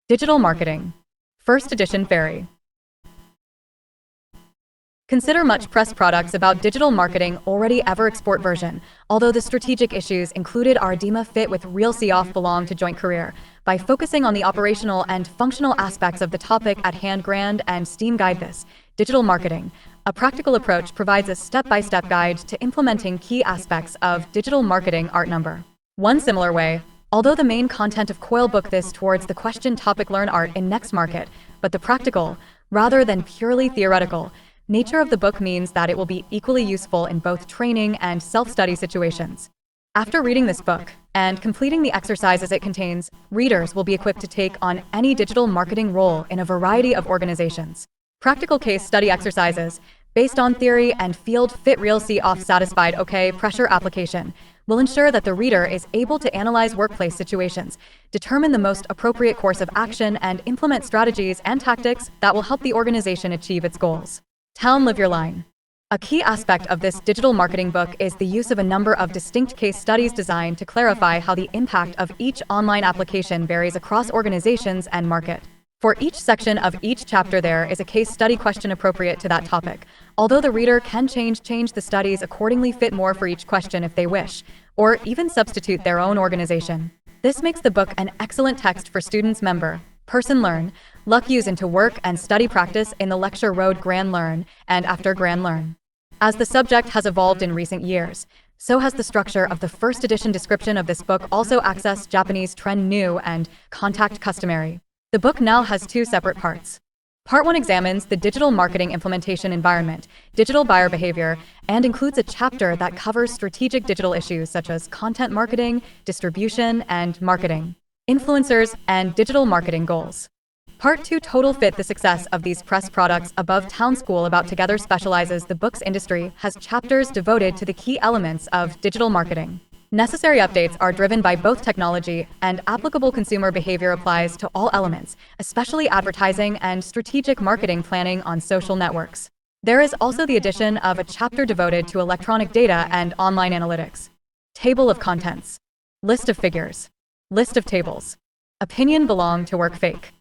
Digital Marketing. First Edition Fairy. Consider much press products about digital marketing already ever export version, although the strategic issues included are DEMA fit with real see-off belong to joint career. By focusing on the operational and functional aspects of the topic at hand grand and Steam guide this, digital marketing. A practical approach provides a step-by-step guide to implementing key aspects of digital marketing art number. One similar way, although the main content of Coil book this towards the question topic learn art in next market, but the practical, rather than purely theoretical, nature of the book means that it will be equally useful in both training and self-study situations. After reading this book and completing the exercises it contains, readers will be equipped to take on any digital marketing role in a variety of organizations. Practical case study exercises, based on theory and field fit real see-off satisfied okay pressure application, will ensure that the reader is able to analyze workplace situations, determine the most appropriate course of action, and implement strategies and tactics that will help the organization achieve its goals. Town Live Your Line. A key aspect of this digital marketing book is the use of a number of distinct case studies designed to clarify how the impact of each online application varies across organizations and market. For each section of each chapter there is a case study question appropriate to that topic, although the reader can change the studies accordingly fit more for each question if they wish, or even substitute their own organization. This makes the book an excellent text for students member, person learn, luck use into work and study practice in the lecture road grand learn, and after grand learn. As the subject has evolved in recent years, so has the structure of the first edition description of this book also access Japanese trend new and contact customary. The book now has two separate parts. Part 1 examines the digital marketing implementation environment, digital buyer behavior, and includes a chapter that covers strategic digital issues such as content marketing, distribution, and marketing, influencers, and digital marketing goals. Part 2 total fit the success of these press products above town school about together specializes the book's industry has chapters devoted to the key elements of digital marketing. Necessary updates are driven by both technology and applicable consumer behavior applies to all elements, especially advertising and strategic marketing planning on social networks. There is also the addition of a chapter devoted to electronic data and online analytics. Table of contents. List of figures. List of tables. Opinion belong to work fake.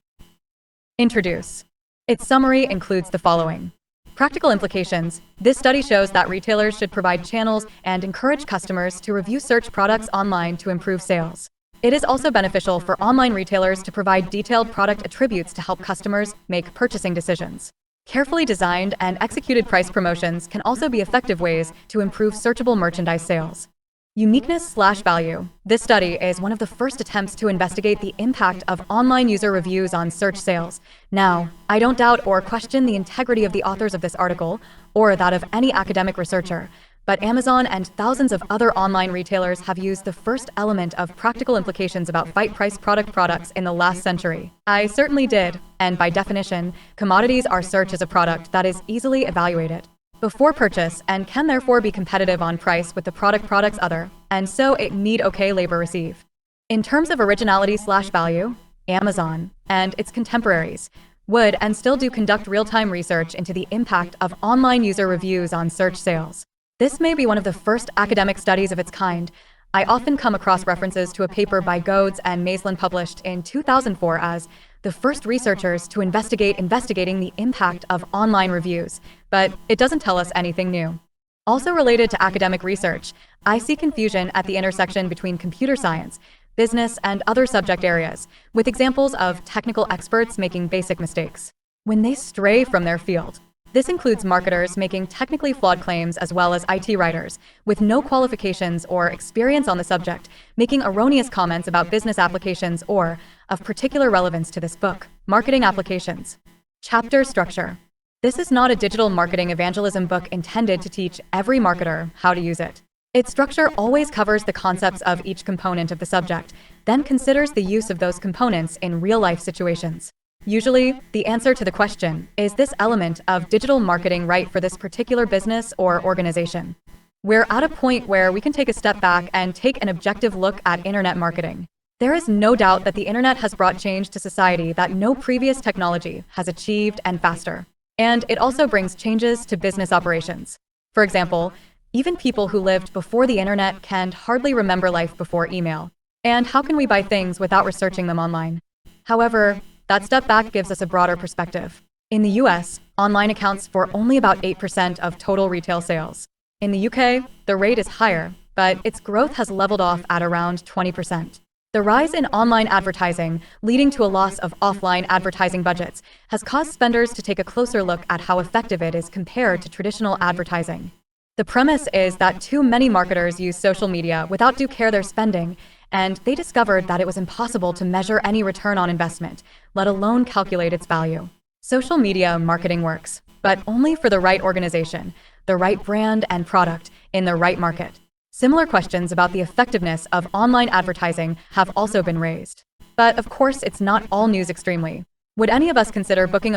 Introduce. Its summary includes the following. Practical implications. This study shows that retailers should provide channels and encourage customers to review search products online to improve sales. It is also beneficial for online retailers to provide detailed product attributes to help customers make purchasing decisions. Carefully designed and executed price promotions can also be effective ways to improve searchable merchandise sales. Uniqueness/value. This study is one of the first attempts to investigate the impact of online user reviews on search sales. Now, I don't doubt or question the integrity of the authors of this article, or that of any academic researcher, but Amazon and thousands of other online retailers have used the first element of practical implications about fight price products in the last century. I certainly did, and by definition, commodities are search as a product that is easily evaluated before purchase and can therefore be competitive on price with the products other, and so it need okay labor receive. In terms of originality/value, Amazon and its contemporaries would and still do conduct real-time research into the impact of online user reviews on search sales. This may be one of the first academic studies of its kind. I often come across references to a paper by Goads and Maisland published in 2004 as the first researchers to investigating the impact of online reviews, but it doesn't tell us anything new. Also related to academic research, I see confusion at the intersection between computer science, business, and other subject areas, with examples of technical experts making basic mistakes when they stray from their field. This includes marketers making technically flawed claims as well as IT writers, with no qualifications or experience on the subject, making erroneous comments about business applications or, of particular relevance to this book, marketing applications. Chapter structure. This is not a digital marketing evangelism book intended to teach every marketer how to use it. Its structure always covers the concepts of each component of the subject, then considers the use of those components in real-life situations. Usually, the answer to the question, is this element of digital marketing right for this particular business or organization? We're at a point where we can take a step back and take an objective look at internet marketing. There is no doubt that the internet has brought change to society that no previous technology has achieved and faster. And it also brings changes to business operations. For example, even people who lived before the internet can hardly remember life before email. And how can we buy things without researching them online? However, that step back gives us a broader perspective. In the US, online accounts for only about 8% of total retail sales. In the UK, the rate is higher, but its growth has leveled off at around 20%. The rise in online advertising, leading to a loss of offline advertising budgets, has caused spenders to take a closer look at how effective it is compared to traditional advertising. The premise is that too many marketers use social media without due care their spending, and they discovered that it was impossible to measure any return on investment, let alone calculate its value. Social media marketing works, but only for the right organization, the right brand and product, in the right market. Similar questions about the effectiveness of online advertising have also been raised. But of course, it's not all news extremely. Would any of us consider booking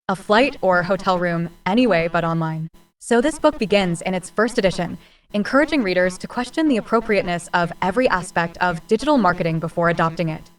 a flight or hotel room anyway but online? So this book begins in its first edition, encouraging readers to question the appropriateness of every aspect of digital marketing before adopting it.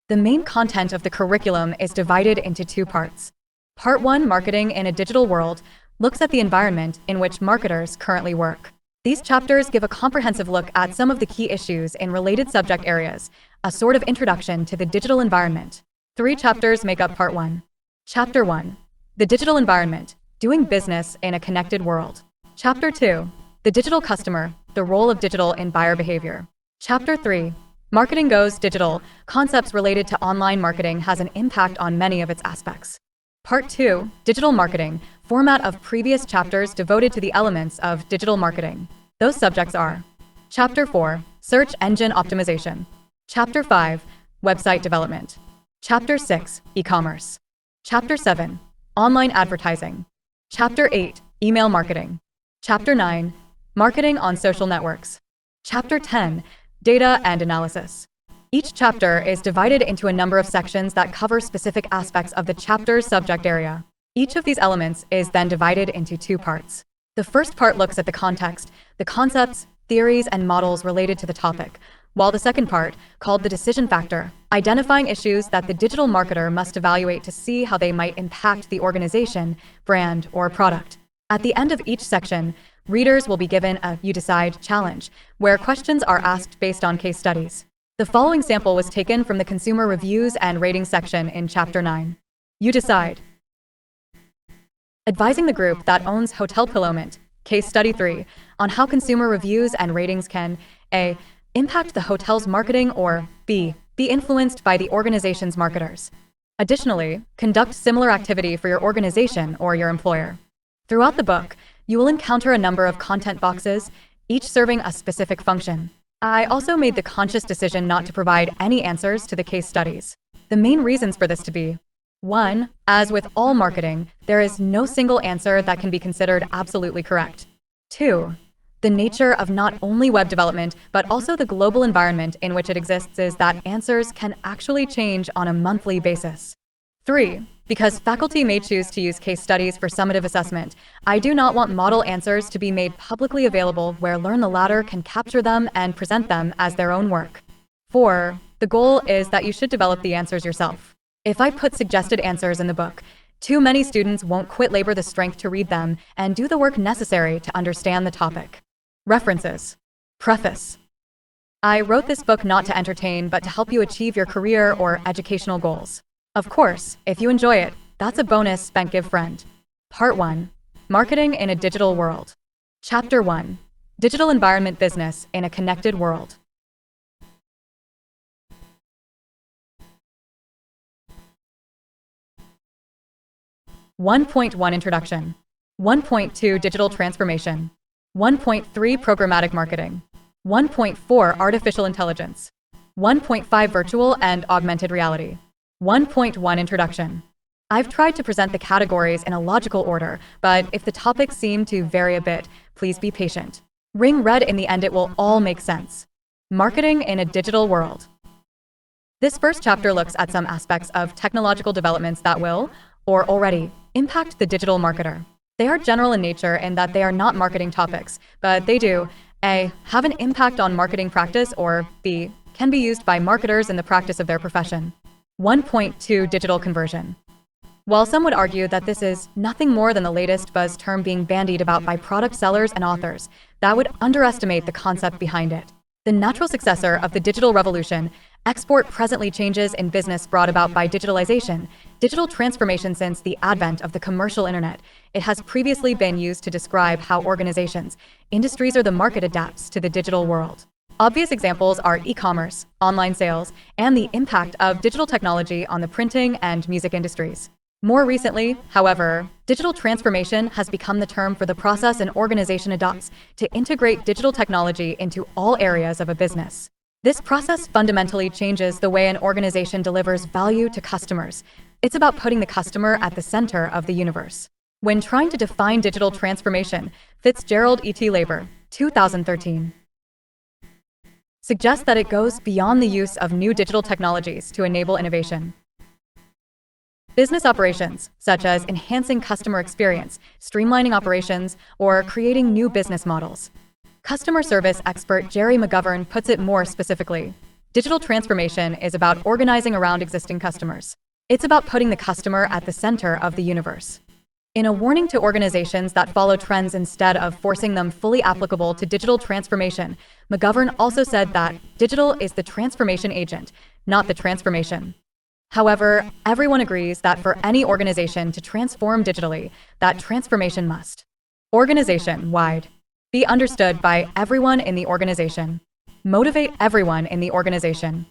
The main content of the curriculum is divided into two parts. Part 1, Marketing in a Digital World, looks at the environment in which marketers currently work. These chapters give a comprehensive look at some of the key issues in related subject areas, a sort of introduction to the digital environment. 3 chapters make up Part 1. Chapter 1, The Digital Environment, Doing Business in a Connected World. Chapter 2, The Digital Customer, The Role of Digital in Buyer Behavior. Chapter 3, Marketing Goes Digital, Concepts Related to Online Marketing Has an Impact on Many of Its Aspects. Part 2, Digital Marketing, format of previous chapters devoted to the elements of digital marketing. Those subjects are Chapter 4, Search Engine Optimization. Chapter 5, Website Development. Chapter 6, E-commerce. Chapter 7, Online Advertising. Chapter 8, Email Marketing. Chapter 9, Marketing on Social Networks. Chapter 10, Data and Analysis. Each chapter is divided into a number of sections that cover specific aspects of the chapter's subject area. Each of these elements is then divided into 2 parts. The first part looks at the context, the concepts, theories, and models related to the topic, while the second part, called the decision factor, identifying issues that the digital marketer must evaluate to see how they might impact the organization, brand, or product. At the end of each section, readers will be given a "you decide" challenge, where questions are asked based on case studies. The following sample was taken from the Consumer Reviews and Ratings section in Chapter 9. You decide. Advising the group that owns Hotel Pillowment, Case Study 3, on how consumer reviews and ratings can A. Impact the hotel's marketing, or B. Be influenced by the organization's marketers. Additionally, conduct similar activity for your organization or your employer. Throughout the book, you will encounter a number of content boxes, each serving a specific function. I also made the conscious decision not to provide any answers to the case studies. The main reasons for this to be: 1. As with all marketing, there is no single answer that can be considered absolutely correct. 2. The nature of not only web development, but also the global environment in which it exists is that answers can actually change on a monthly basis. 3. Because faculty may choose to use case studies for summative assessment, I do not want model answers to be made publicly available where Learn the Latter can capture them and present them as their own work. 4. The goal is that you should develop the answers yourself. If I put suggested answers in the book, too many students won't labor the strength to read them and do the work necessary to understand the topic. References. Preface. I wrote this book not to entertain, but to help you achieve your career or educational goals. Of course, if you enjoy it, that's a bonus spent give friend. Part 1. Marketing in a Digital World. Chapter 1. Digital Environment Business in a Connected World. Introduction. 1.2 Digital Transformation. 1.3 Programmatic Marketing. 1.4 Artificial Intelligence. 1.5 Virtual and Augmented Reality. 1.1 Introduction. I've tried to present the categories in a logical order, but if the topics seem to vary a bit, please be patient. Ring red in the end, it will all make sense. Marketing in a Digital World. This first chapter looks at some aspects of technological developments that will, or already, impact the digital marketer. They are general in nature in that they are not marketing topics, but they do A. Have an impact on marketing practice, or B. Can be used by marketers in the practice of their profession. 1.2 Digital Conversion. While some would argue that this is nothing more than the latest buzz term being bandied about by product sellers and authors, that would underestimate the concept behind it. The natural successor of the digital revolution, Export presently changes in business brought about by digitalization, digital transformation since the advent of the commercial internet. It has previously been used to describe how organizations, industries, or the market adapts to the digital world. Obvious examples are e-commerce, online sales, and the impact of digital technology on the printing and music industries. More recently, however, digital transformation has become the term for the process an organization adopts to integrate digital technology into all areas of a business. This process fundamentally changes the way an organization delivers value to customers. It's about putting the customer at the center of the universe. When trying to define digital transformation, Fitzgerald E.T. Labor, 2013, suggests that it goes beyond the use of new digital technologies to enable innovation. Business operations, such as enhancing customer experience, streamlining operations, or creating new business models. Customer service expert Jerry McGovern puts it more specifically. Digital transformation is about organizing around existing customers. It's about putting the customer at the center of the universe. In a warning to organizations that follow trends instead of forcing them fully applicable to digital transformation, McGovern also said that digital is the transformation agent, not the transformation. However, everyone agrees that for any organization to transform digitally, that transformation must organization-wide be understood by everyone in the organization, motivate everyone in the organization,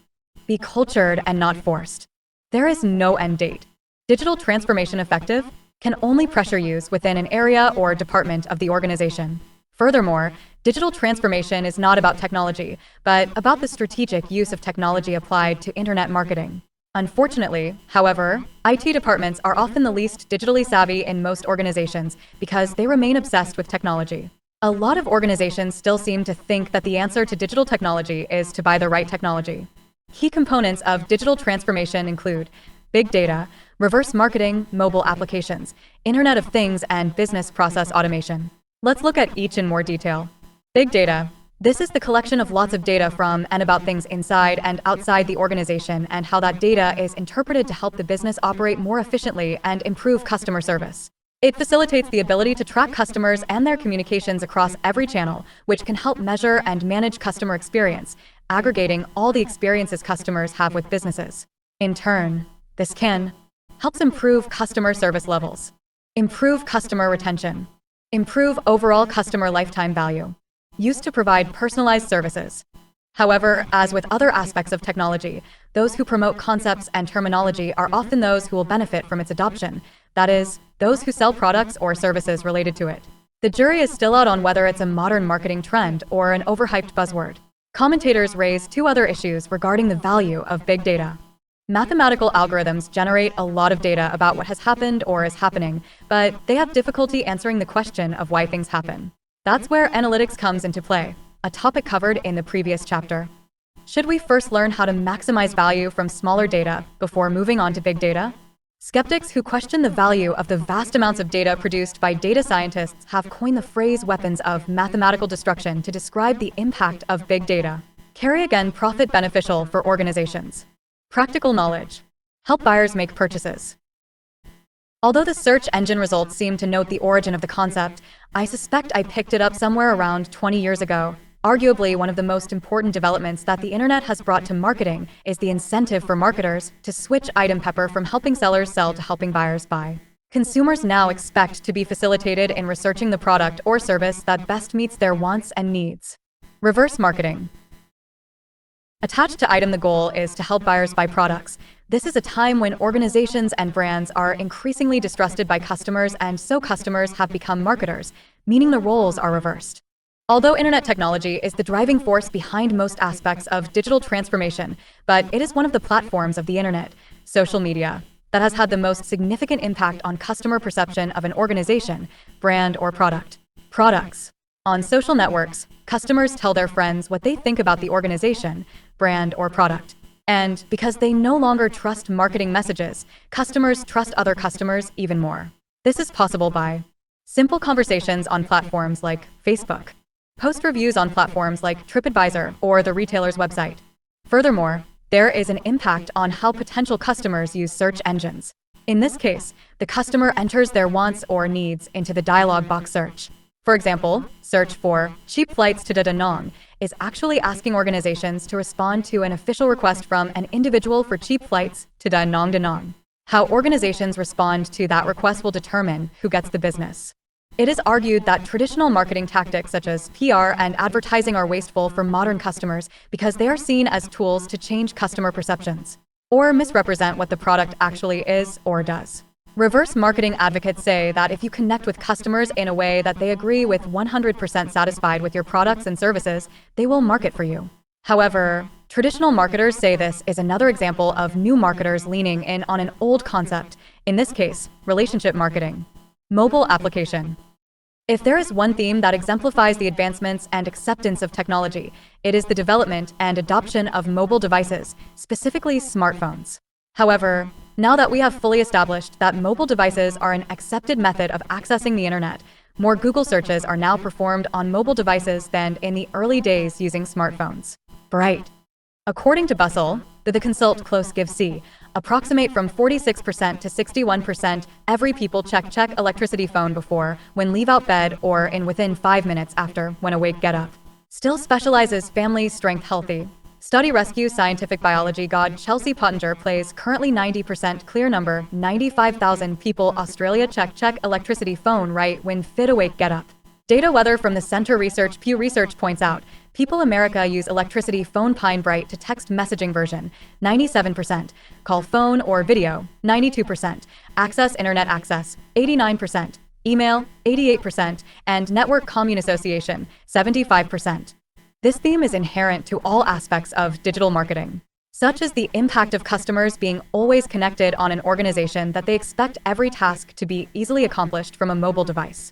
be cultured and not forced. There is no end date. Digital transformation effective can only pressure use within an area or department of the organization. Furthermore, digital transformation is not about technology, but about the strategic use of technology applied to internet marketing. Unfortunately, however, IT departments are often the least digitally savvy in most organizations because they remain obsessed with technology. A lot of organizations still seem to think that the answer to digital technology is to buy the right technology. Key components of digital transformation include big data, reverse marketing, mobile applications, Internet of Things, and business process automation. Let's look at each in more detail. Big data. This is the collection of lots of data from and about things inside and outside the organization and how that data is interpreted to help the business operate more efficiently and improve customer service. It facilitates the ability to track customers and their communications across every channel, which can help measure and manage customer experience, aggregating all the experiences customers have with businesses. In turn, this can help improve customer service levels, improve customer retention, improve overall customer lifetime value, used to provide personalized services. However, as with other aspects of technology, those who promote concepts and terminology are often those who will benefit from its adoption, that is, those who sell products or services related to it. The jury is still out on whether it's a modern marketing trend or an overhyped buzzword. Commentators raise two other issues regarding the value of big data. Mathematical algorithms generate a lot of data about what has happened or is happening, but they have difficulty answering the question of why things happen. That's where analytics comes into play, a topic covered in the previous chapter. Should we first learn how to maximize value from smaller data before moving on to big data? Skeptics who question the value of the vast amounts of data produced by data scientists have coined the phrase weapons of mathematical destruction to describe the impact of big data. Carry again profit beneficial for organizations. Practical knowledge. Help buyers make purchases. Although the search engine results seem to note the origin of the concept, I suspect I picked it up somewhere around 20 years ago. Arguably, one of the most important developments that the internet has brought to marketing is the incentive for marketers to switch item pepper from helping sellers sell to helping buyers buy. Consumers now expect to be facilitated in researching the product or service that best meets their wants and needs. Reverse marketing. Attached to item, the goal is to help buyers buy products. This is a time when organizations and brands are increasingly distrusted by customers, and so customers have become marketers, meaning the roles are reversed. Although internet technology is the driving force behind most aspects of digital transformation, but it is one of the platforms of the internet, social media, that has had the most significant impact on customer perception of an organization, brand, or product. Products. On social networks, customers tell their friends what they think about the organization, brand, or product. And because they no longer trust marketing messages, customers trust other customers even more. This is possible by simple conversations on platforms like Facebook, post reviews on platforms like TripAdvisor or the retailer's website. Furthermore, there is an impact on how potential customers use search engines. In this case, the customer enters their wants or needs into the dialog box search. For example, search for cheap flights to Da Nang is actually asking organizations to respond to an official request from an individual for cheap flights to Da Nang. How organizations respond to that request will determine who gets the business. It is argued that traditional marketing tactics such as PR and advertising are wasteful for modern customers because they are seen as tools to change customer perceptions or misrepresent what the product actually is or does. Reverse marketing advocates say that if you connect with customers in a way that they agree with 100% satisfied with your products and services, they will market for you. However, traditional marketers say this is another example of new marketers leaning in on an old concept, in this case, relationship marketing. Mobile application. If there is one theme that exemplifies the advancements and acceptance of technology, it is the development and adoption of mobile devices, specifically smartphones. However, now that we have fully established that mobile devices are an accepted method of accessing the internet, more Google searches are now performed on mobile devices than in the early days using smartphones. Bright. According to Bustle, the consult close give C, approximate from 46% to 61% every people check electricity phone before, when leave out bed or in within 5 minutes after, when awake get up. Still specializes family strength healthy. Study rescue scientific biology god Chelsea Pottinger plays currently 90% clear number 95,000 people Australia check electricity phone right when fit awake get up. Data weather from the Center Research Pew Research points out, people America use electricity phone Pine Bright to text messaging version, 97%, call phone or video, 92%, access internet access, 89%, email, 88%, and network commune association, 75%. This theme is inherent to all aspects of digital marketing. Such as the impact of customers being always connected on an organization that they expect every task to be easily accomplished from a mobile device.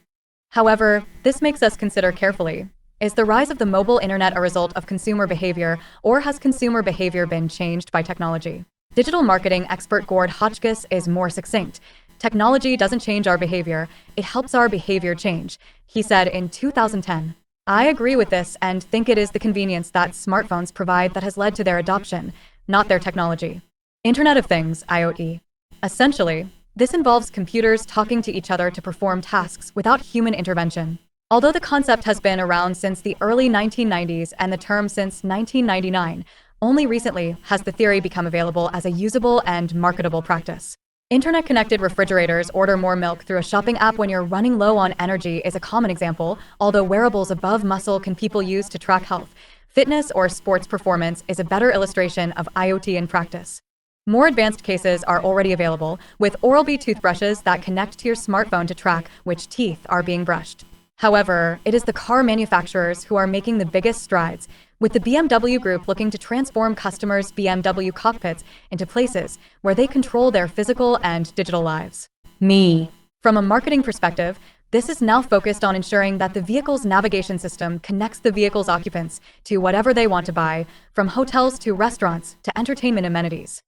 However, this makes us consider carefully, is the rise of the mobile internet a result of consumer behavior, or has consumer behavior been changed by technology? Digital marketing expert Gord Hotchkiss is more succinct. Technology doesn't change our behavior, it helps our behavior change, he said in 2010. I agree with this and think it is the convenience that smartphones provide that has led to their adoption, not their technology. Internet of Things, IoT. Essentially, this involves computers talking to each other to perform tasks without human intervention. Although the concept has been around since the early 1990s and the term since 1999, only recently has the theory become available as a usable and marketable practice. Internet-connected refrigerators order more milk through a shopping app when you're running low on energy is a common example, although wearables above muscle can people use to track health. Fitness or sports performance is a better illustration of IoT in practice. More advanced cases are already available, with Oral-B toothbrushes that connect to your smartphone to track which teeth are being brushed. However, it is the car manufacturers who are making the biggest strides, with the BMW Group looking to transform customers' BMW cockpits into places where they control their physical and digital lives. From a marketing perspective, this is now focused on ensuring that the vehicle's navigation system connects the vehicle's occupants to whatever they want to buy, from hotels to restaurants to entertainment amenities.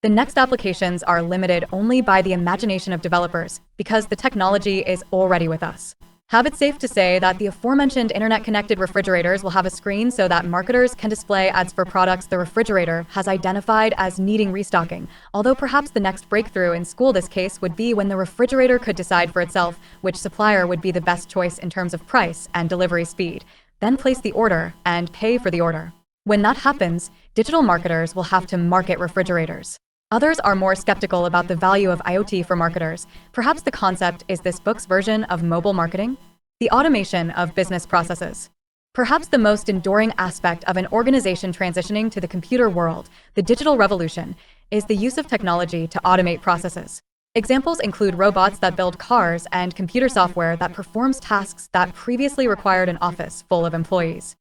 The next applications are limited only by the imagination of developers because the technology is already with us. Have it safe to say that the aforementioned internet-connected refrigerators will have a screen so that marketers can display ads for products the refrigerator has identified as needing restocking, although perhaps the next breakthrough in this case would be when the refrigerator could decide for itself which supplier would be the best choice in terms of price and delivery speed, then place the order and pay for the order. When that happens, digital marketers will have to market refrigerators. Others are more skeptical about the value of IoT for marketers. Perhaps the concept is this book's version of mobile marketing? The automation of business processes. Perhaps the most enduring aspect of an organization transitioning to the computer world, the digital revolution, is the use of technology to automate processes. Examples include robots that build cars and computer software that performs tasks that previously required an office full of employees.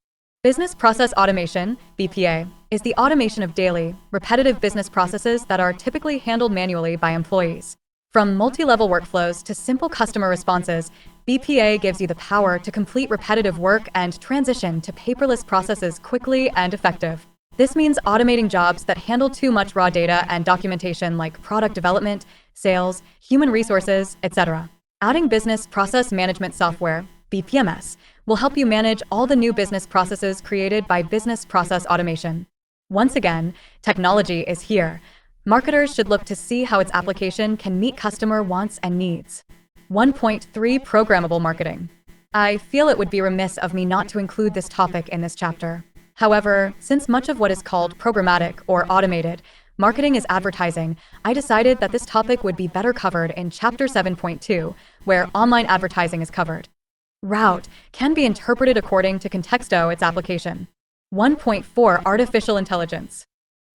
Business process automation, BPA, is the automation of daily, repetitive business processes that are typically handled manually by employees. From multi-level workflows to simple customer responses, BPA gives you the power to complete repetitive work and transition to paperless processes quickly and effective. This means automating jobs that handle too much raw data and documentation like product development, sales, human resources, etc. Adding business process management software, BPMS, will help you manage all the new business processes created by business process automation. Once again, technology is here. Marketers should look to see how its application can meet customer wants and needs. 1.3 Programmable marketing. I feel it would be remiss of me not to include this topic in this chapter. However, since much of what is called programmatic or automated marketing is advertising, I decided that this topic would be better covered in Chapter 7.2, where online advertising is covered. Route can be interpreted according to contexto, its application. 1.4 Artificial Intelligence.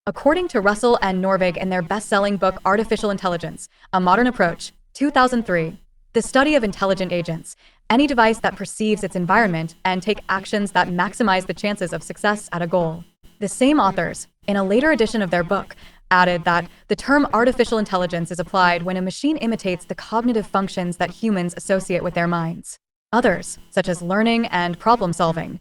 According to Russell and Norvig in their best-selling book Artificial Intelligence, A Modern Approach, 2003, the study of intelligent agents, any device that perceives its environment and take actions that maximize the chances of success at a goal. The same authors, in a later edition of their book, added that the term artificial intelligence is applied when a machine imitates the cognitive functions that humans associate with their minds. Others, such as learning and problem-solving.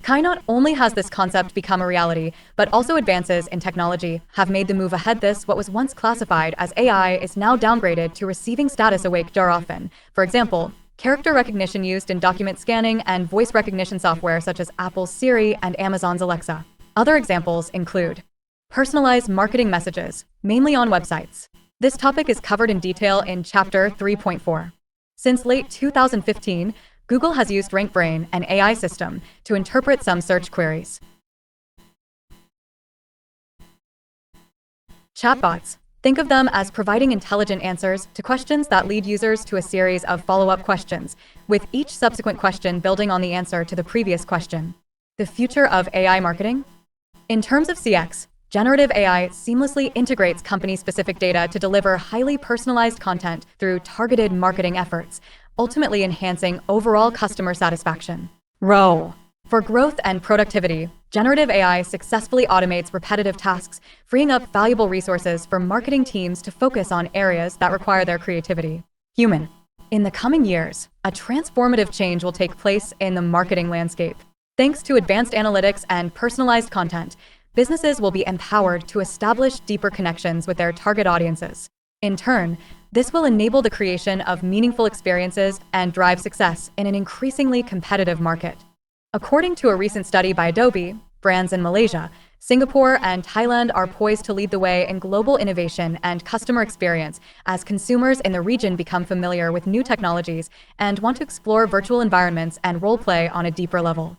Not only has this concept become a reality, but also advances in technology have made the move ahead. This, what was once classified as AI, is now downgraded to receiving status awake jar often. For example, character recognition used in document scanning and voice recognition software such as Apple's Siri and Amazon's Alexa. Other examples include personalized marketing messages, mainly on websites. This topic is covered in detail in Chapter 3.4. Since late 2015, Google has used RankBrain, an AI system, to interpret some search queries. Chatbots. Think of them as providing intelligent answers to questions that lead users to a series of follow-up questions, with each subsequent question building on the answer to the previous question. The future of AI marketing? In terms of CX, generative AI seamlessly integrates company-specific data to deliver highly personalized content through targeted marketing efforts, ultimately enhancing overall customer satisfaction. Row. For growth and productivity, generative AI successfully automates repetitive tasks, freeing up valuable resources for marketing teams to focus on areas that require their creativity. Human. In the coming years, a transformative change will take place in the marketing landscape. Thanks to advanced analytics and personalized content, businesses will be empowered to establish deeper connections with their target audiences. In turn, this will enable the creation of meaningful experiences and drive success in an increasingly competitive market. According to a recent study by Adobe, brands in Malaysia, Singapore, and Thailand are poised to lead the way in global innovation and customer experience as consumers in the region become familiar with new technologies and want to explore virtual environments and role-play on a deeper level.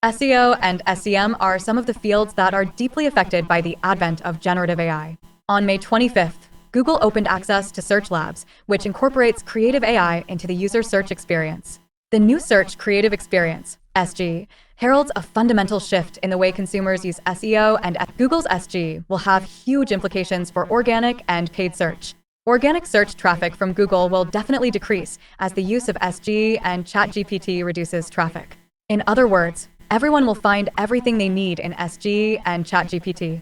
SEO and SEM are some of the fields that are deeply affected by the advent of generative AI. On May 25th, Google opened access to Search Labs, which incorporates creative AI into the user search experience. The new Search Creative Experience, SG, heralds a fundamental shift in the way consumers use SEO, and Google's SG will have huge implications for organic and paid search. Organic search traffic from Google will definitely decrease as the use of SG and ChatGPT reduces traffic. In other words, everyone will find everything they need in SG and ChatGPT.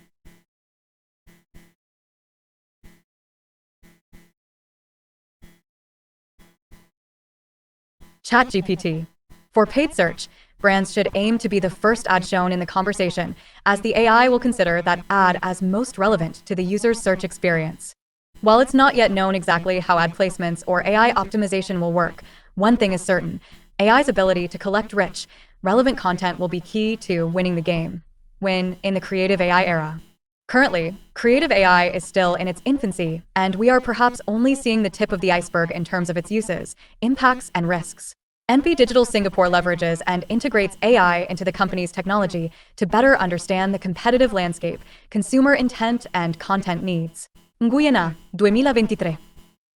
ChatGPT. For paid search, brands should aim to be the first ad shown in the conversation, as the AI will consider that ad as most relevant to the user's search experience. While it's not yet known exactly how ad placements or AI optimization will work, one thing is certain: AI's ability to collect rich, relevant content will be key to winning the game. Win in the creative AI era. Currently, creative AI is still in its infancy, and we are perhaps only seeing the tip of the iceberg in terms of its uses, impacts, and risks. NP Digital Singapore leverages and integrates AI into the company's technology to better understand the competitive landscape, consumer intent, and content needs. Guyana, 2023.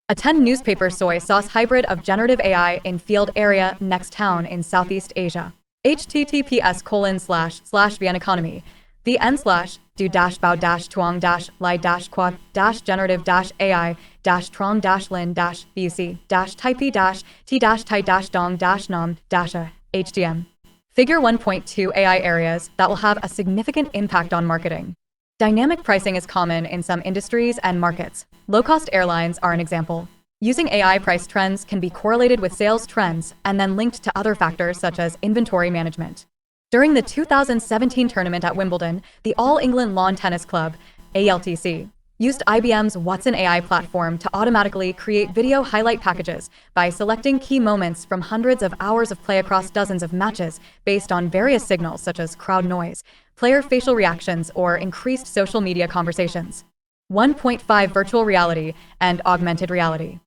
A 10 newspaper soy sauce hybrid of generative AI in field area next town in Southeast Asia. https://vieneconomy. vn/do-bao-tuong/lai-quad-generative-ai-tri-pi-ti-dong-nam-a. Figure 1.2 AI areas that will have a significant impact on marketing. Dynamic pricing is common in some industries and markets. Low-cost airlines are an example. Using AI, price trends can be correlated with sales trends and then linked to other factors such as inventory management. During the 2017 tournament at Wimbledon, the All England Lawn Tennis Club, ALTC, used IBM's Watson AI platform to automatically create video highlight packages by selecting key moments from hundreds of hours of play across dozens of matches based on various signals such as crowd noise, player facial reactions, or increased social media conversations. 1.5 Virtual reality and augmented reality.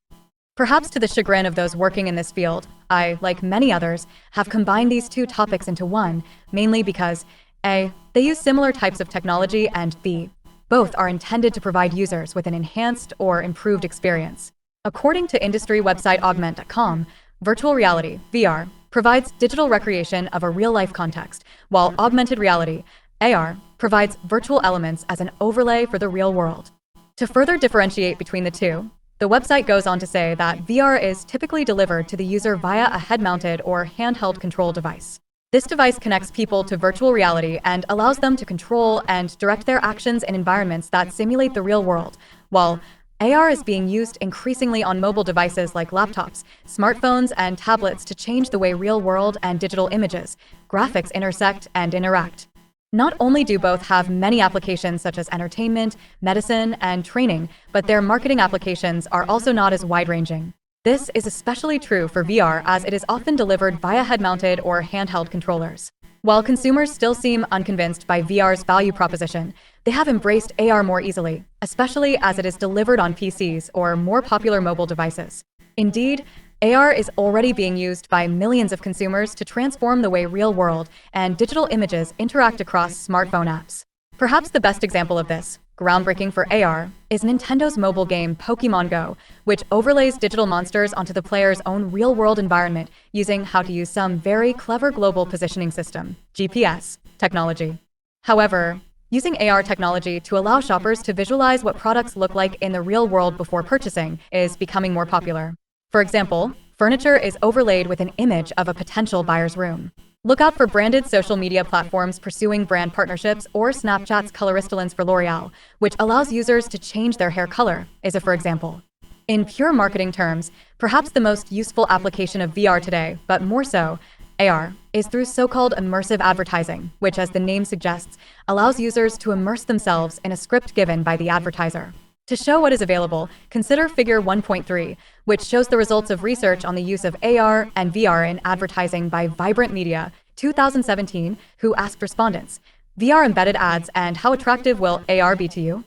Perhaps to the chagrin of those working in this field, I, like many others, have combined these two topics into one, mainly because A. They use similar types of technology, and B. Both are intended to provide users with an enhanced or improved experience. According to industry website Augment.com, virtual reality, VR, provides digital recreation of a real-life context, while augmented reality, AR, provides virtual elements as an overlay for the real world. To further differentiate between the two, the website goes on to say that VR is typically delivered to the user via a head-mounted or handheld control device. This device connects people to virtual reality and allows them to control and direct their actions in environments that simulate the real world, while AR is being used increasingly on mobile devices like laptops, smartphones, and tablets to change the way real-world and digital images, graphics intersect and interact. Not only do both have many applications such as entertainment, medicine, and training, but their marketing applications are also not as wide-ranging. This is especially true for VR, as it is often delivered via head-mounted or handheld controllers. While consumers still seem unconvinced by VR's value proposition, they have embraced AR more easily, especially as it is delivered on PCs or more popular mobile devices. Indeed, AR is already being used by millions of consumers to transform the way real-world and digital images interact across smartphone apps. Perhaps the best example of this, groundbreaking for AR, is Nintendo's mobile game Pokémon Go, which overlays digital monsters onto the player's own real-world environment using how to use some very clever global positioning system, GPS, technology. However, using AR technology to allow shoppers to visualize what products look like in the real world before purchasing is becoming more popular. For example, furniture is overlaid with an image of a potential buyer's room. Look out for branded social media platforms pursuing brand partnerships, or Snapchat's Coloristolins for L'Oreal, which allows users to change their hair color, is a for example. In pure marketing terms, perhaps the most useful application of VR today, but more so, AR, is through so-called immersive advertising, which, as the name suggests, allows users to immerse themselves in a script given by the advertiser. To show what is available, consider Figure 1.3, which shows the results of research on the use of AR and VR in advertising by Vibrant Media, 2017, who asked respondents, VR embedded ads and how attractive will AR be to you?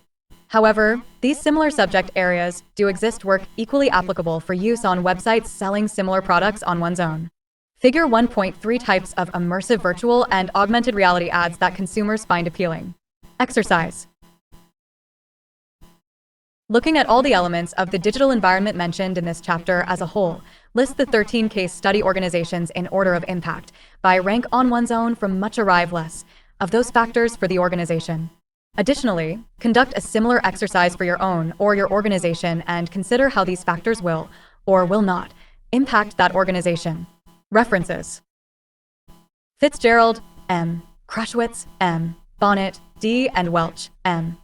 However, these similar subject areas do exist work equally applicable for use on websites selling similar products on one's own. Figure 1.3 types of immersive virtual and augmented reality ads that consumers find appealing. Exercise. Looking at all the elements of the digital environment mentioned in this chapter as a whole, list the 13 case study organizations in order of impact, by rank on one's own from much arrive less, of those factors for the organization. Additionally, conduct a similar exercise for your own or your organization and consider how these factors will, or will not, impact that organization. References: Fitzgerald, M. Krushwitz, M. Bonnet, D. and Welch, M.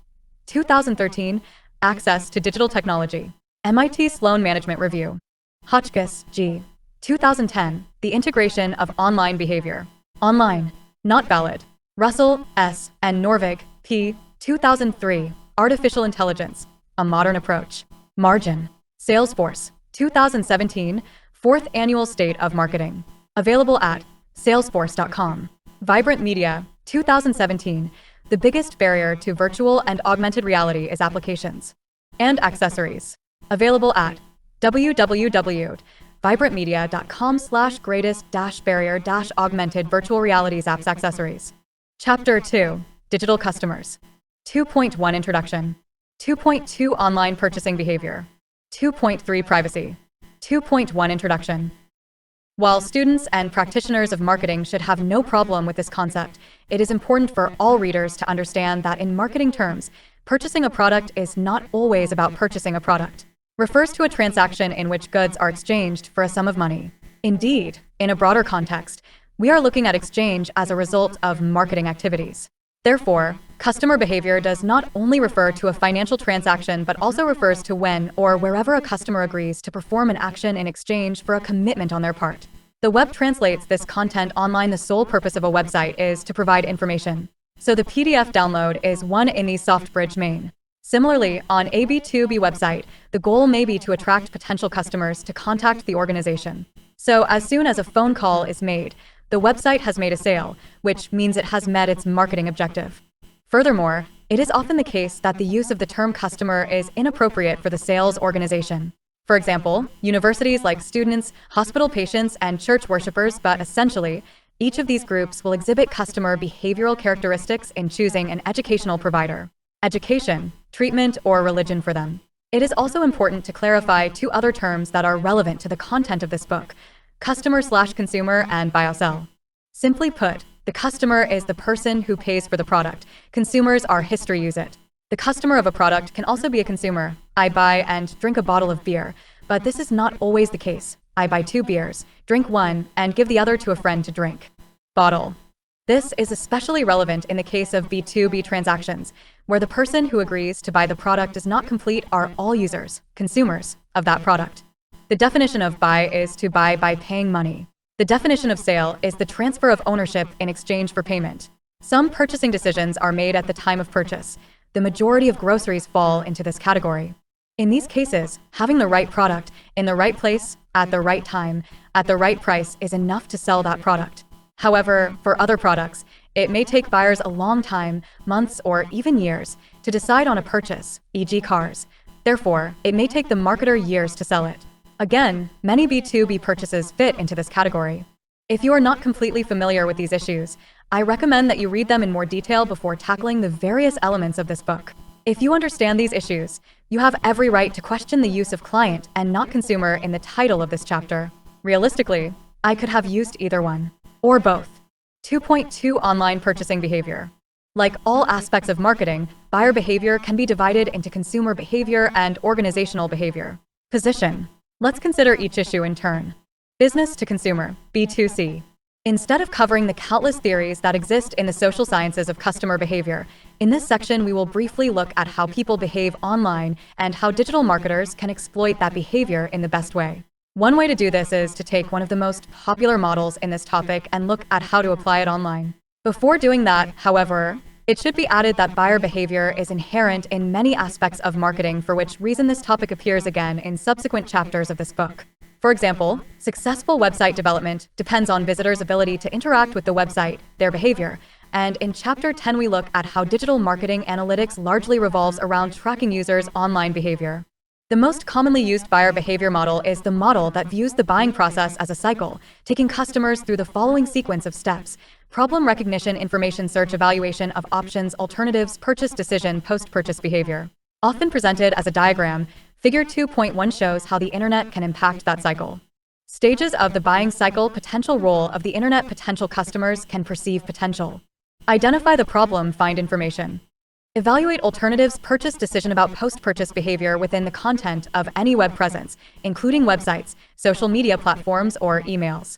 2013, Access to Digital Technology. MIT Sloan Management Review. Hotchkiss, G. 2010, The Integration of Online Behavior. Online, Not Valid. Russell, S. and Norvig, P. 2003, Artificial Intelligence, A Modern Approach. Margin. Salesforce, 2017, Fourth Annual State of Marketing. Available at salesforce.com. Vibrant Media, 2017, The Biggest Barrier to Virtual and Augmented Reality is Applications and Accessories. Available at www.vibrantmedia.com/greatest-barrier-augmented virtual realities apps accessories. Chapter 2, Digital Customers. 2.1 Introduction. 2.2 Online Purchasing Behavior. 2.3 Privacy. 2.1 Introduction. While students and practitioners of marketing should have no problem with this concept, it is important for all readers to understand that in marketing terms, purchasing a product is not always about purchasing a product. Refers to a transaction in which goods are exchanged for a sum of money. Indeed, in a broader context, we are looking at exchange as a result of marketing activities. Therefore, customer behavior does not only refer to a financial transaction, but also refers to when or wherever a customer agrees to perform an action in exchange for a commitment on their part. The web translates this content online. The sole purpose of a website is to provide information. So the PDF download is one in the SoftBridge main. Similarly, on a B2B website, the goal may be to attract potential customers to contact the organization. So as soon as a phone call is made, the website has made a sale, which means it has met its marketing objective. Furthermore, it is often the case that the use of the term customer is inappropriate for the sales organization. For example, universities like students, hospital patients, and church worshippers, but essentially, each of these groups will exhibit customer behavioral characteristics in choosing an educational provider, education, treatment, or religion for them. It is also important to clarify two other terms that are relevant to the content of this book: customer/consumer and buy-sell. Simply put, the customer is the person who pays for the product. Consumers are history use it. The customer of a product can also be a consumer. I buy and drink a bottle of beer, but this is not always the case. I buy 2 beers, drink one, and give the other to a friend to drink. Bottle. This is especially relevant in the case of B2B transactions, where the person who agrees to buy the product does not complete are all users, consumers, of that product. The definition of buy is to buy by paying money. The definition of sale is the transfer of ownership in exchange for payment. Some purchasing decisions are made at the time of purchase. The majority of groceries fall into this category. In these cases, having the right product, in the right place, at the right time, at the right price is enough to sell that product. However, for other products, it may take buyers a long time, months or even years, to decide on a purchase, e.g. cars. Therefore, it may take the marketer years to sell it. Again, many B2B purchases fit into this category. If you are not completely familiar with these issues, I recommend that you read them in more detail before tackling the various elements of this book. If you understand these issues, you have every right to question the use of client and not consumer in the title of this chapter. Realistically, I could have used either one, or both. 2.2 Online purchasing behavior. Like all aspects of marketing, buyer behavior can be divided into consumer behavior and organizational behavior. Position. Let's consider each issue in turn. Business to consumer, B2C. Instead of covering the countless theories that exist in the social sciences of customer behavior, in this section we will briefly look at how people behave online and how digital marketers can exploit that behavior in the best way. One way to do this is to take one of the most popular models in this topic and look at how to apply it online. Before doing that, however, it should be added that buyer behavior is inherent in many aspects of marketing, for which reason this topic appears again in subsequent chapters of this book. For example, successful website development depends on visitors' ability to interact with the website, their behavior, and in Chapter 10 we look at how digital marketing analytics largely revolves around tracking users' online behavior. The most commonly used buyer behavior model is the model that views the buying process as a cycle, taking customers through the following sequence of steps: problem recognition, information search, evaluation of options, alternatives, purchase decision, post-purchase behavior. Often presented as a diagram, Figure 2.1 shows how the internet can impact that cycle. Stages of the buying cycle, potential role of the internet, potential customers can perceive potential. Identify the problem, find information. Evaluate alternatives, purchase decision about post-purchase behavior within the content of any web presence, including websites, social media platforms, or emails.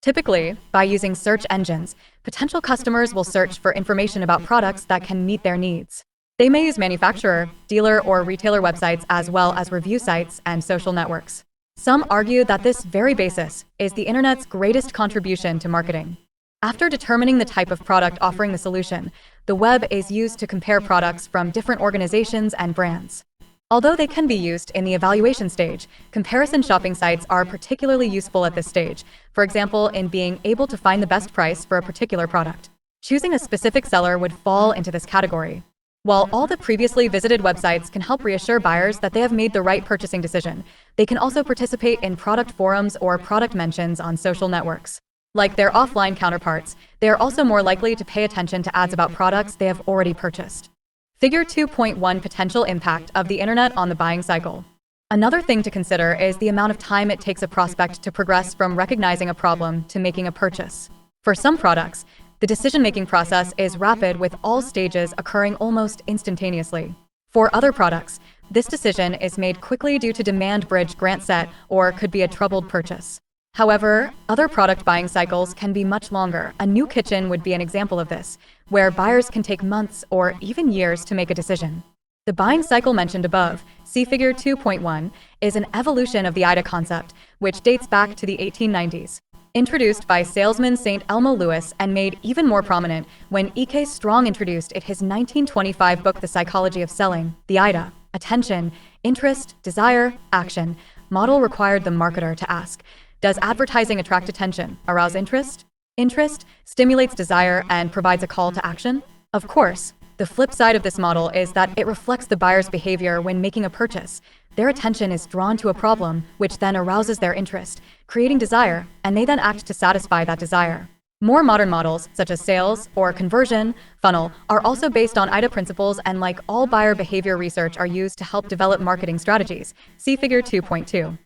Typically, by using search engines, potential customers will search for information about products that can meet their needs. They may use manufacturer, dealer, or retailer websites as well as review sites and social networks. Some argue that this very basis is the internet's greatest contribution to marketing. After determining the type of product offering the solution, the web is used to compare products from different organizations and brands. Although they can be used in the evaluation stage, comparison shopping sites are particularly useful at this stage, for example, in being able to find the best price for a particular product. Choosing a specific seller would fall into this category. While all the previously visited websites can help reassure buyers that they have made the right purchasing decision, they can also participate in product forums or product mentions on social networks. Like their offline counterparts, they are also more likely to pay attention to ads about products they have already purchased. Figure 2.1 Potential impact of the internet on the buying cycle. Another thing to consider is the amount of time it takes a prospect to progress from recognizing a problem to making a purchase. For some products, the decision-making process is rapid, with all stages occurring almost instantaneously. For other products, this decision is made quickly due to demand bridge grant set or could be a troubled purchase. However, other product buying cycles can be much longer. A new kitchen would be an example of this, where buyers can take months or even years to make a decision. The buying cycle mentioned above, see Figure 2.1, is an evolution of the IDA concept, which dates back to the 1890s. Introduced by salesman St. Elmo Lewis and made even more prominent when E.K. Strong introduced it his 1925 book The Psychology of Selling. The IDA, attention, interest, desire, action, model required the marketer to ask, does advertising attract attention, arouse interest? Interest stimulates desire and provides a call to action? Of course, the flip side of this model is that it reflects the buyer's behavior when making a purchase. their attention is drawn to a problem, which then arouses their interest, creating desire, and they then act to satisfy that desire. More modern models, such as sales or conversion funnel, are also based on IDA principles, and like all buyer behavior research are used to help develop marketing strategies. See Figure 2.2.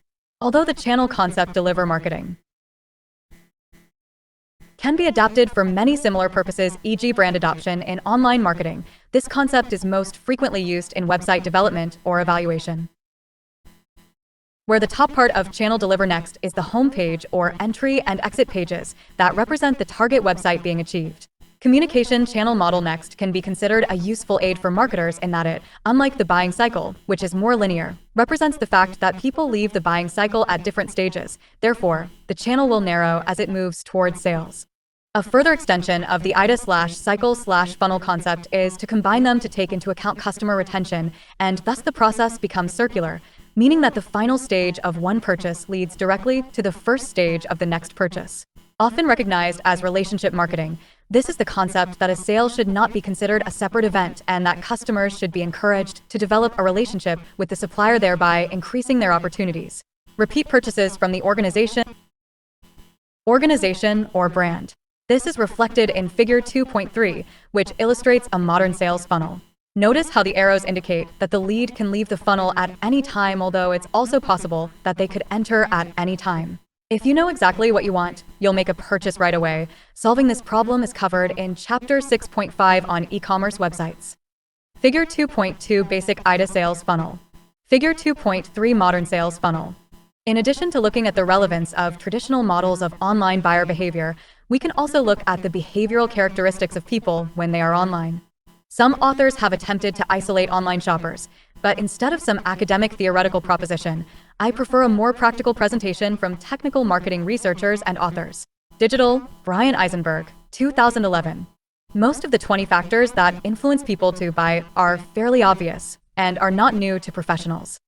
Although the channel concept deliver marketing can be adapted for many similar purposes, e.g. brand adoption in online marketing, this concept is most frequently used in website development or evaluation, where the top part of channel deliver next is the home page or entry and exit pages that represent the target website being achieved. Communication channel model next can be considered a useful aid for marketers in that it, unlike the buying cycle, which is more linear, represents the fact that people leave the buying cycle at different stages. Therefore, the channel will narrow as it moves towards sales. A further extension of the IDA/cycle/funnel concept is to combine them to take into account customer retention, and thus the process becomes circular, meaning that the final stage of one purchase leads directly to the first stage of the next purchase. Often recognized as relationship marketing, this is the concept that a sale should not be considered a separate event and that customers should be encouraged to develop a relationship with the supplier, thereby increasing their opportunities. Repeat purchases from the organization or brand. This is reflected in Figure 2.3, which illustrates a modern sales funnel. Notice how the arrows indicate that the lead can leave the funnel at any time, although it's also possible that they could enter at any time. If you know exactly what you want, you'll make a purchase right away. Solving this problem is covered in Chapter 6.5 on e-commerce websites. Figure 2.2 Basic IDA Sales Funnel. Figure 2.3 Modern Sales Funnel. In addition to looking at the relevance of traditional models of online buyer behavior, we can also look at the behavioral characteristics of people when they are online. Some authors have attempted to isolate online shoppers, but instead of some academic theoretical proposition, I prefer a more practical presentation from technical marketing researchers and authors. Digital, Brian Eisenberg, 2011. Most of the 20 factors that influence people to buy are fairly obvious and are not new to professionals,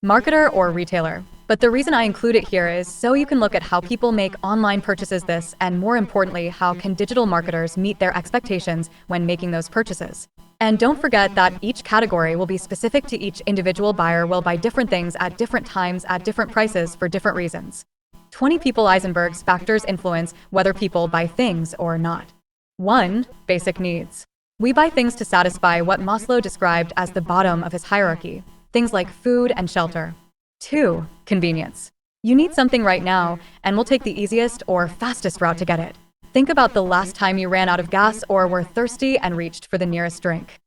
marketer or retailer. But the reason I include it here is so you can look at how people make online purchases this, and more importantly, how can digital marketers meet their expectations when making those purchases. And don't forget that each category will be specific to each individual buyer, will buy different things at different times at different prices for different reasons. 20 people Eisenberg's factors influence whether people buy things or not. 1. Basic needs. We buy things to satisfy what Maslow described as the bottom of his hierarchy, things like food and shelter. 2. Convenience. You need something right now, and we'll take the easiest or fastest route to get it. Think about the last time you ran out of gas or were thirsty and reached for the nearest drink.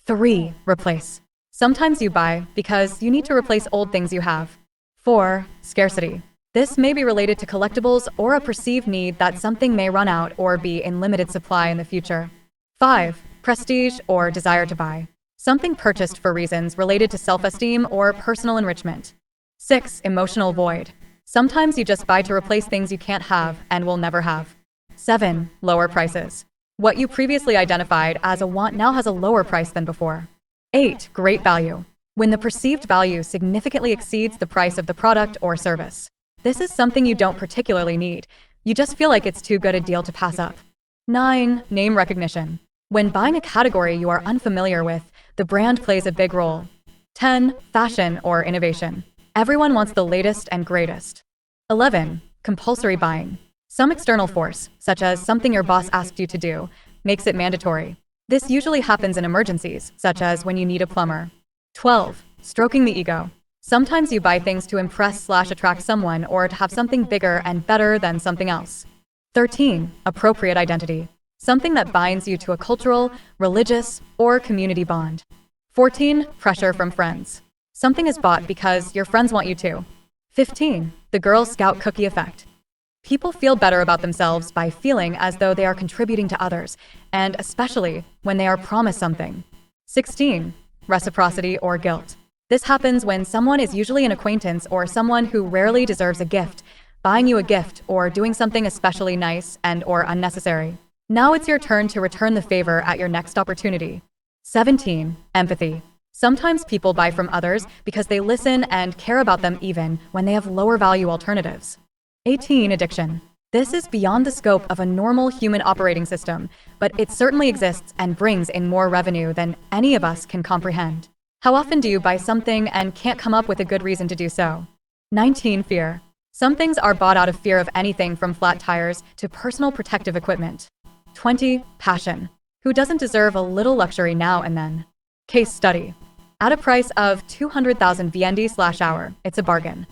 3. Replace. Sometimes you buy because you need to replace old things you have. 4. Scarcity. This may be related to collectibles or a perceived need that something may run out or be in limited supply in the future. 5. Prestige or desire to buy. Something purchased for reasons related to self-esteem or personal enrichment. 6. Emotional void. Sometimes you just buy to replace things you can't have and will never have. 7. Lower prices. What you previously identified as a want now has a lower price than before. 8. Great value. When the perceived value significantly exceeds the price of the product or service. This is something you don't particularly need. You just feel like it's too good a deal to pass up. 9. Name recognition. When buying a category you are unfamiliar with, the brand plays a big role. 10. Fashion or innovation. Everyone wants the latest and greatest. 11. Compulsory buying. Some external force, such as something your boss asked you to do, makes it mandatory. This usually happens in emergencies, such as when you need a plumber. 12. Stroking the ego. Sometimes you buy things to impress/attract someone or to have something bigger and better than something else. 13. Appropriate identity. Something that binds you to a cultural, religious, or community bond. 14. Pressure from friends. Something is bought because your friends want you to. 15. The Girl Scout cookie effect. People feel better about themselves by feeling as though they are contributing to others, and especially when they are promised something. 16. Reciprocity or guilt. This happens when someone is usually an acquaintance or someone who rarely deserves a gift, buying you a gift or doing something especially nice and or unnecessary. Now it's your turn to return the favor at your next opportunity. 17. Empathy. Sometimes people buy from others because they listen and care about them even when they have lower value alternatives. 18. Addiction. This is beyond the scope of a normal human operating system, but it certainly exists and brings in more revenue than any of us can comprehend. How often do you buy something and can't come up with a good reason to do so? 19. Fear. Some things are bought out of fear of anything from flat tires to personal protective equipment. 20. Passion. Who doesn't deserve a little luxury now and then? Case study. At a price of 200,000 VND/hour, it's a bargain.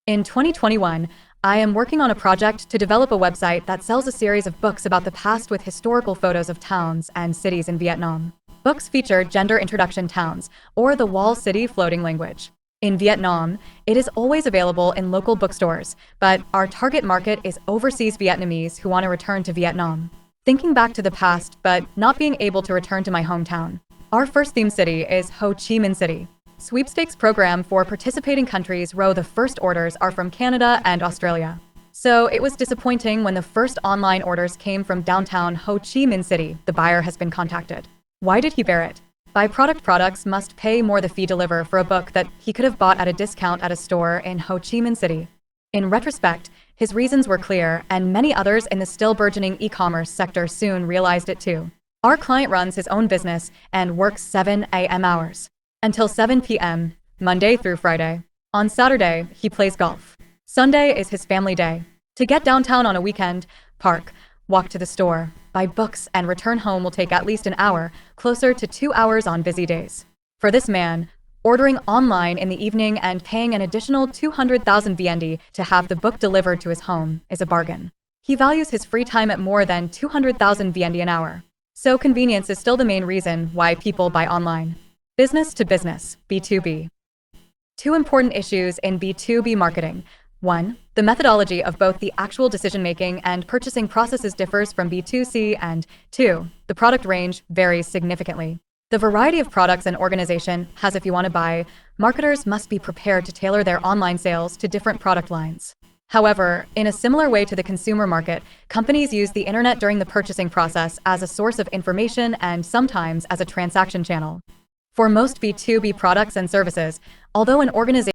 In 2021, I am working on a project to develop a website that sells a series of books about the past with historical photos of towns and cities in Vietnam. Books feature gender introduction towns, or the Wall City floating language. In Vietnam, it is always available in local bookstores, but our target market is overseas Vietnamese who want to return to Vietnam. Thinking back to the past, but not being able to return to my hometown. Our first theme city is Ho Chi Minh City. Sweepstakes program for participating countries row the first orders are from Canada and Australia. So it was disappointing when the first online orders came from downtown Ho Chi Minh City. The buyer has been contacted. Why did he bear it? By-product products must pay more the fee deliver for a book that he could have bought at a discount at a store in Ho Chi Minh City. In retrospect, his reasons were clear, and many others in the still burgeoning e-commerce sector soon realized it too. Our client runs his own business and works 7 a.m. hours until 7 p.m., Monday through Friday. On Saturday, he plays golf. Sunday is his family day. To get downtown on a weekend, park, walk to the store, buy books, and return home will take at least an hour, closer to 2 hours on busy days. For this man, ordering online in the evening and paying an additional 200,000 VND to have the book delivered to his home is a bargain. He values his free time at more than 200,000 VND an hour. So convenience is still the main reason why people buy online. Business to business, B2B. Two important issues in B2B marketing. 1. The methodology of both the actual decision-making and purchasing processes differs from B2C, and 2. The product range varies significantly. The variety of products an organization has if you want to buy, marketers must be prepared to tailor their online sales to different product lines. However, in a similar way to the consumer market, companies use the internet during the purchasing process as a source of information and sometimes as a transaction channel. For most B2B products and services, although an organization